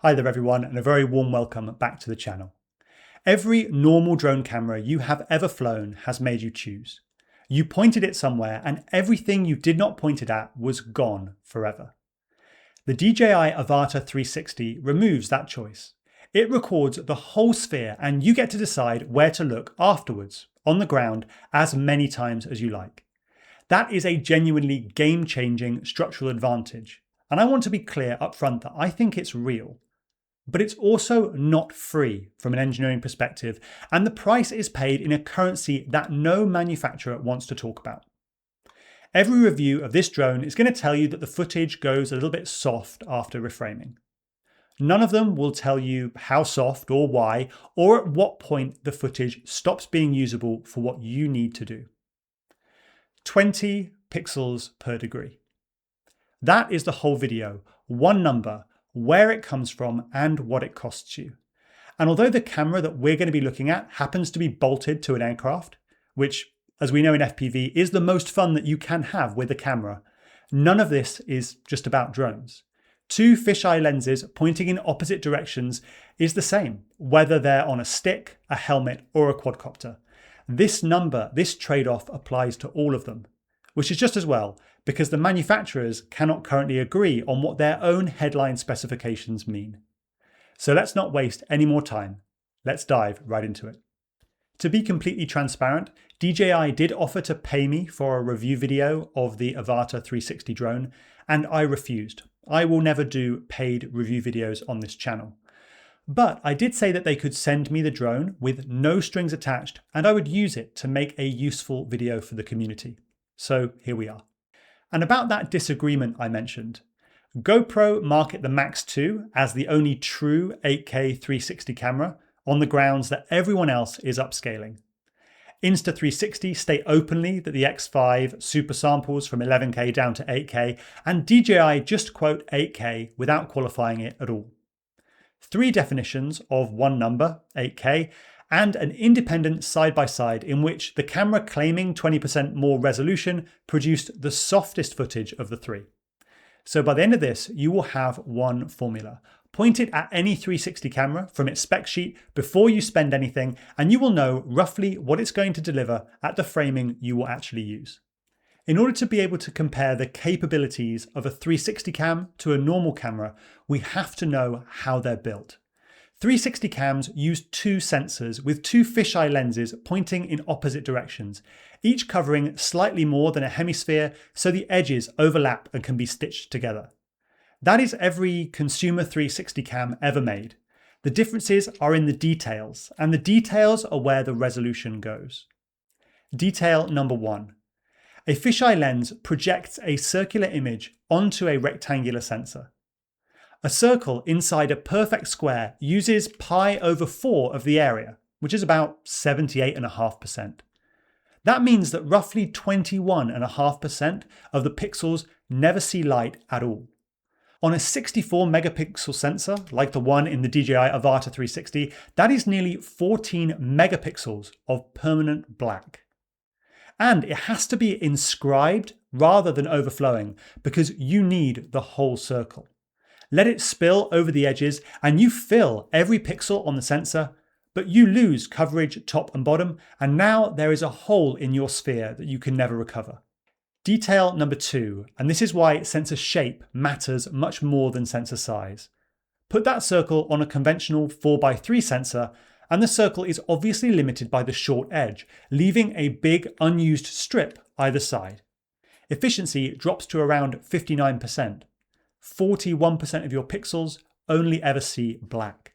Hi there everyone, and a very warm welcome back to the channel. Every normal drone camera you have ever flown has made you choose. You pointed it somewhere and everything you did not point it at was gone forever. The DJI Avata 360 removes that choice. It records the whole sphere and you get to decide where to look afterwards, on the ground, as many times as you like. That is a genuinely game-changing structural advantage, and I want to be clear up front that I think it's real. But it's also not free from an engineering perspective, and the price is paid in a currency that no manufacturer wants to talk about. Every review of this drone is going to tell you that the footage goes a little bit soft after reframing. None of them will tell you how soft or why, or at what point the footage stops being usable for what you need to do. 20 pixels per degree. That is the whole video, one number, where it comes from and what it costs you. And although the camera that we're going to be looking at happens to be bolted to an aircraft, which as we know in FPV is the most fun that you can have with a camera, none of this is just about drones. Two fisheye lenses pointing in opposite directions is the same, whether they're on a stick, a helmet, or a quadcopter. This number, this trade-off applies to all of them, which is just as well, because the manufacturers cannot currently agree on what their own headline specifications mean. So let's not waste any more time. Let's dive right into it. To be completely transparent, DJI did offer to pay me for a review video of the Avata 360 drone, and I refused. I will never do paid review videos on this channel. But I did say that they could send me the drone with no strings attached, and I would use it to make a useful video for the community. So here we are. And about that disagreement I mentioned, GoPro market the Max 2 as the only true 8K 360 camera on the grounds that everyone else is upscaling. Insta360 state openly that the X5 super samples from 11K down to 8K, and DJI just quote 8K without qualifying it at all. Three definitions of one number, 8K, and an independent side-by-side in which the camera claiming 20% more resolution produced the softest footage of the three. So by the end of this, you will have one formula. Point it at any 360 camera from its spec sheet before you spend anything, and you will know roughly what it's going to deliver at the framing you will actually use. In order to be able to compare the capabilities of a 360 cam to a normal camera, we have to know how they're built. 360 cams use two sensors with two fisheye lenses pointing in opposite directions, each covering slightly more than a hemisphere so the edges overlap and can be stitched together. That is every consumer 360 cam ever made. The differences are in the details, and the details are where the resolution goes. Detail number one. A fisheye lens projects a circular image onto a rectangular sensor. A circle inside a perfect square uses pi/4 of the area, which is about 78.5%. That means that roughly 21.5% of the pixels never see light at all. On a 64 megapixel sensor, like the one in the DJI Avata 360, that is nearly 14 megapixels of permanent black. And it has to be inscribed rather than overflowing because you need the whole circle. Let it spill over the edges and you fill every pixel on the sensor, but you lose coverage top and bottom, and now there is a hole in your sphere that you can never recover. Detail number two, and this is why sensor shape matters much more than sensor size. Put that circle on a conventional 4x3 sensor, and the circle is obviously limited by the short edge, leaving a big unused strip either side. Efficiency drops to around 59%. 41% of your pixels only ever see black.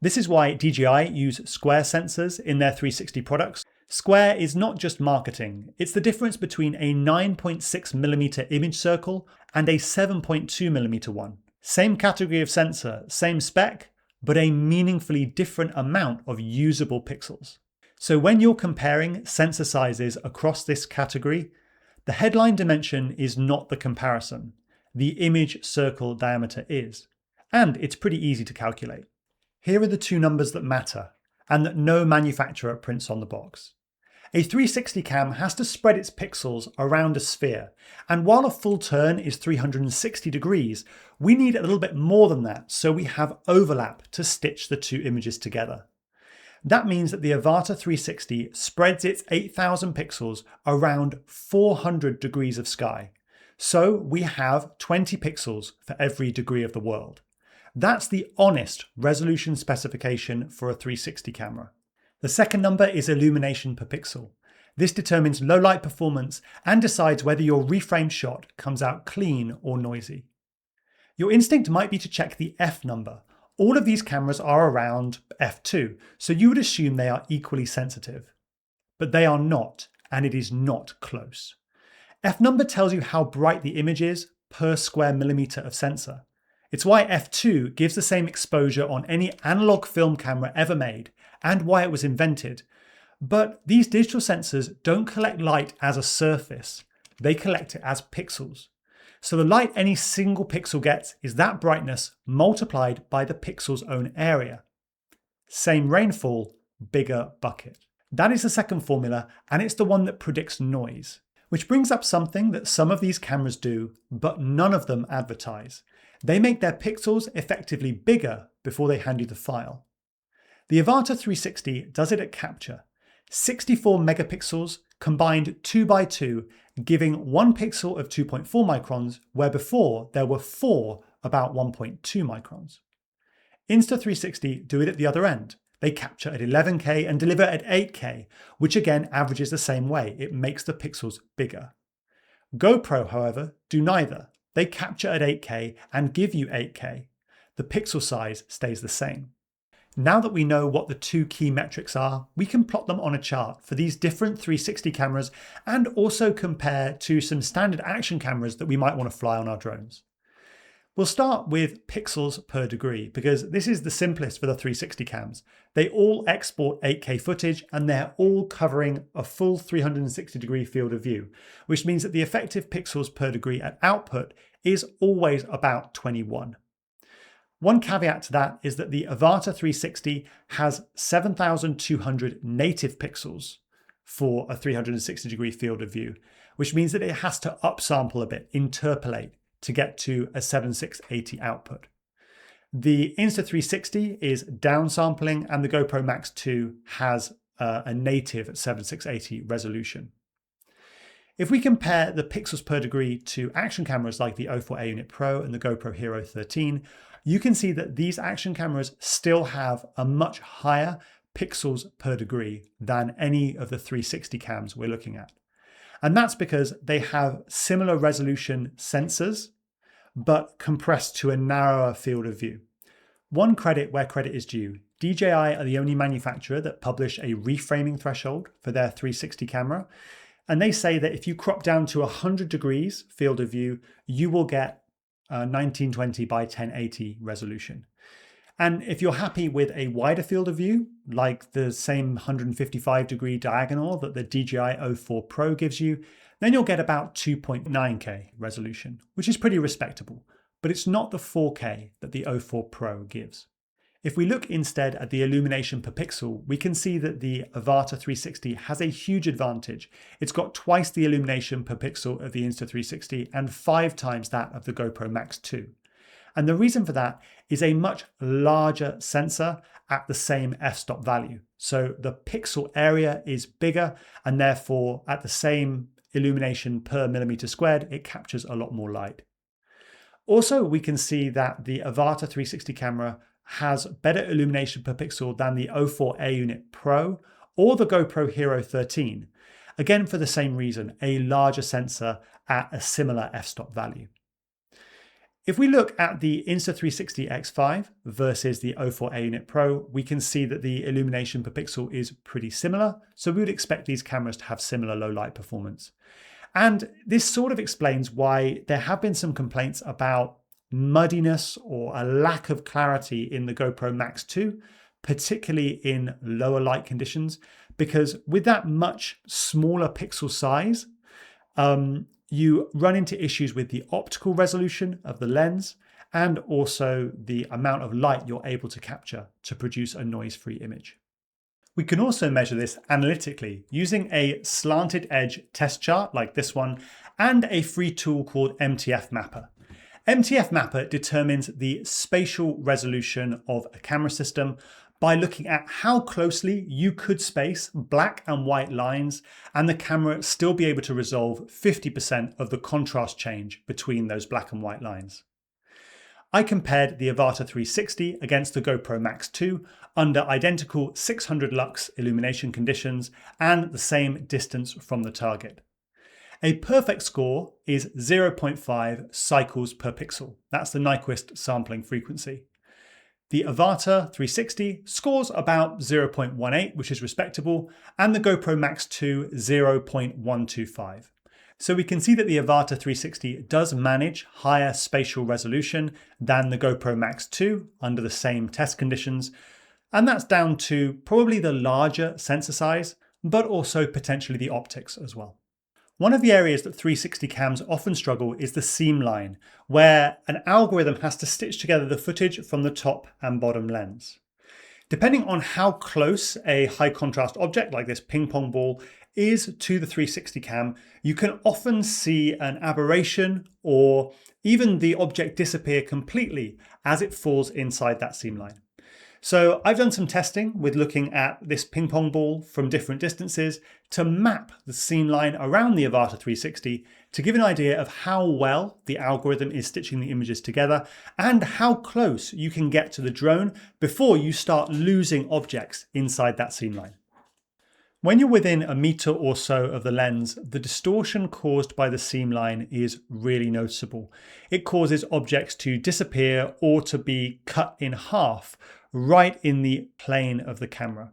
This is why DJI use square sensors in their 360 products. Square is not just marketing, it's the difference between a 9.6mm image circle and a 7.2mm one. Same category of sensor, same spec, but a meaningfully different amount of usable pixels. So when you're comparing sensor sizes across this category, the headline dimension is not the comparison. The image circle diameter is. And it's pretty easy to calculate. Here are the two numbers that matter and that no manufacturer prints on the box. A 360 cam has to spread its pixels around a sphere, and while a full turn is 360 degrees, we need a little bit more than that so we have overlap to stitch the two images together. That means that the Avata 360 spreads its 8,000 pixels around 400 degrees of sky. So we have 20 pixels for every degree of the world. That's the honest resolution specification for a 360 camera. The second number is illumination per pixel. This determines low light performance and decides whether your reframed shot comes out clean or noisy. Your instinct might be to check the F number. All of these cameras are around f2, so you would assume they are equally sensitive. But they are not, and it is not close. F number tells you how bright the image is per square millimeter of sensor. It's why f2 gives the same exposure on any analog film camera ever made, and why it was invented. But these digital sensors don't collect light as a surface, they collect it as pixels. So the light any single pixel gets is that brightness multiplied by the pixel's own area. Same rainfall, bigger bucket. That is the second formula, and it's the one that predicts noise. Which brings up something that some of these cameras do, but none of them advertise. They make their pixels effectively bigger before they hand you the file. The Avata 360 does it at capture. 64 megapixels combined 2x2, giving 1 pixel of 2.4 microns, where before there were 4 about 1.2 microns. Insta360 do it at the other end. They capture at 11K and deliver at 8K, which again averages the same way. It makes the pixels bigger. GoPro, however, do neither. They capture at 8K and give you 8K. The pixel size stays the same. Now that we know what the two key metrics are, we can plot them on a chart for these different 360 cameras and also compare to some standard action cameras that we might want to fly on our drones. We'll start with pixels per degree because this is the simplest for the 360 cams. They all export 8K footage and they're all covering a full 360 degree field of view, which means that the effective pixels per degree at output is always about 21. One caveat to that is that the Avata 360 has 7,200 native pixels for a 360 degree field of view, which means that it has to upsample a bit, interpolate, to get to a 7680 output. The Insta360 is downsampling and the GoPro Max 2 has a native 7680 resolution. If we compare the pixels per degree to action cameras like the O4A Unit Pro and the GoPro Hero 13, you can see that these action cameras still have a much higher pixels per degree than any of the 360 cams we're looking at. And that's because they have similar resolution sensors, but compressed to a narrower field of view. One credit where credit is due. DJI are the only manufacturer that publish a reframing threshold for their 360 camera. And they say that if you crop down to 100 degrees field of view, you will get 1920 by 1080 resolution. And if you're happy with a wider field of view, like the same 155 degree diagonal that the DJI O4 Pro gives you, then you'll get about 2.9K resolution, which is pretty respectable, but it's not the 4K that the O4 Pro gives. If we look instead at the illumination per pixel, we can see that the Avata 360 has a huge advantage. It's got twice the illumination per pixel of the Insta360 and 5 times that of the GoPro Max 2. And the reason for that is a much larger sensor at the same f-stop value. So the pixel area is bigger and therefore at the same illumination per millimeter squared, it captures a lot more light. Also, we can see that the Avata 360 camera has better illumination per pixel than the O4A Unit Pro or the GoPro Hero 13. Again, for the same reason, a larger sensor at a similar f-stop value. If we look at the Insta360 X5 versus the O4A Unit Pro, we can see that the illumination per pixel is pretty similar, so we would expect these cameras to have similar low light performance. And this sort of explains why there have been some complaints about muddiness or a lack of clarity in the GoPro Max 2, particularly in lower light conditions, because with that much smaller pixel size, you run into issues with the optical resolution of the lens and also the amount of light you're able to capture to produce a noise-free image. We can also measure this analytically using a slanted edge test chart like this one and a free tool called MTF Mapper. MTF Mapper determines the spatial resolution of a camera system by looking at how closely you could space black and white lines and the camera still be able to resolve 50% of the contrast change between those black and white lines. I compared the Avata 360 against the GoPro Max 2 under identical 600 lux illumination conditions and the same distance from the target. A perfect score is 0.5 cycles per pixel. That's the Nyquist sampling frequency. The Avata 360 scores about 0.18, which is respectable, and the GoPro Max 2 0.125. So we can see that the Avata 360 does manage higher spatial resolution than the GoPro Max 2 under the same test conditions, and that's down to probably the larger sensor size, but also potentially the optics as well. One of the areas that 360 cams often struggle is the seam line, where an algorithm has to stitch together the footage from the top and bottom lens. Depending on how close a high contrast object like this ping pong ball is to the 360 cam, you can often see an aberration or even the object disappear completely as it falls inside that seam line. So I've done some testing with looking at this ping pong ball from different distances to map the seam line around the Avata 360 to give an idea of how well the algorithm is stitching the images together and how close you can get to the drone before you start losing objects inside that seam line. When you're within a meter or so of the lens, the distortion caused by the seam line is really noticeable. It causes objects to disappear or to be cut in half right in the plane of the camera.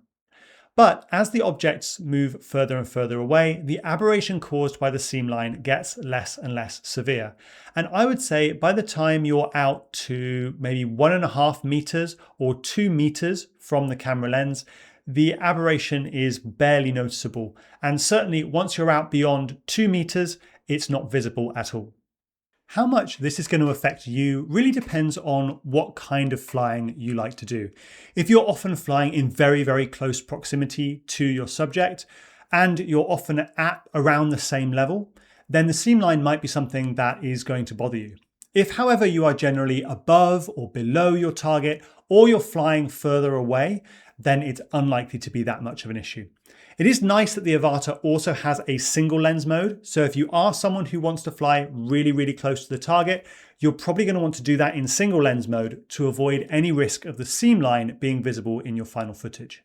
But as the objects move further and further away, the aberration caused by the seam line gets less and less severe. And I would say by the time you're out to maybe 1.5 meters or 2 meters from the camera lens, the aberration is barely noticeable. And certainly once you're out beyond 2 meters, it's not visible at all. How much this is going to affect you really depends on what kind of flying you like to do. If you're often flying in very, very close proximity to your subject and you're often at around the same level, then the seam line might be something that is going to bother you. If, however, you are generally above or below your target or you're flying further away, then it's unlikely to be that much of an issue. It is nice that the Avata also has a single lens mode. So if you are someone who wants to fly really, really close to the target, you're probably going to want to do that in single lens mode to avoid any risk of the seam line being visible in your final footage.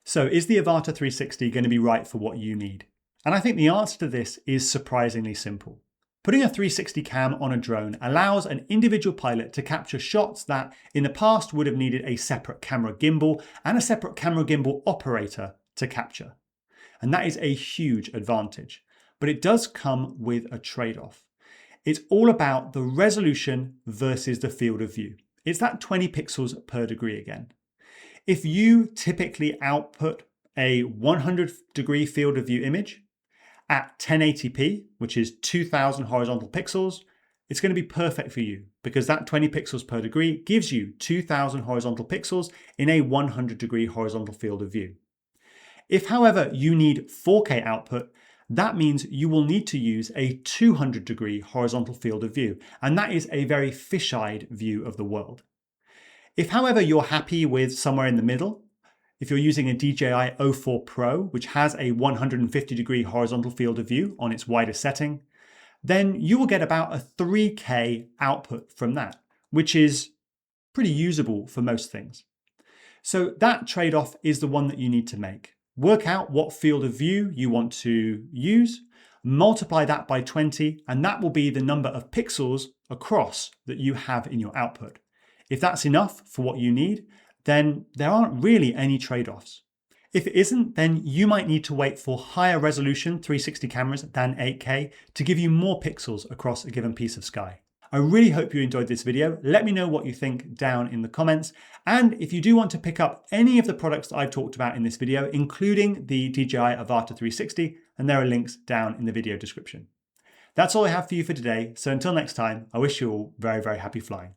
So is the Avata 360 going to be right for what you need? And I think the answer to this is surprisingly simple. Putting a 360 cam on a drone allows an individual pilot to capture shots that in the past would have needed a separate camera gimbal and a separate camera gimbal operator to capture. And that is a huge advantage, but it does come with a trade-off. It's all about the resolution versus the field of view. It's that 20 pixels per degree again. If you typically output a 100 degree field of view image at 1080p, which is 2000 horizontal pixels, it's going to be perfect for you because that 20 pixels per degree gives you 2000 horizontal pixels in a 100 degree horizontal field of view. If, however, you need 4K output, that means you will need to use a 200 degree horizontal field of view, and that is a very fisheye view of the world. If, however, you're happy with somewhere in the middle, if you're using a DJI O4 Pro, which has a 150 degree horizontal field of view on its widest setting, then you will get about a 3K output from that, which is pretty usable for most things. So that trade-off is the one that you need to make. Work out what field of view you want to use, multiply that by 20, and that will be the number of pixels across that you have in your output. If that's enough for what you need, then there aren't really any trade-offs. If it isn't, then you might need to wait for higher resolution 360 cameras than 8K to give you more pixels across a given piece of sky. I really hope you enjoyed this video. Let me know what you think down in the comments. And if you do want to pick up any of the products that I've talked about in this video, including the DJI Avata 360, and there are links down in the video description. That's all I have for you for today. So until next time, I wish you all very, very happy flying.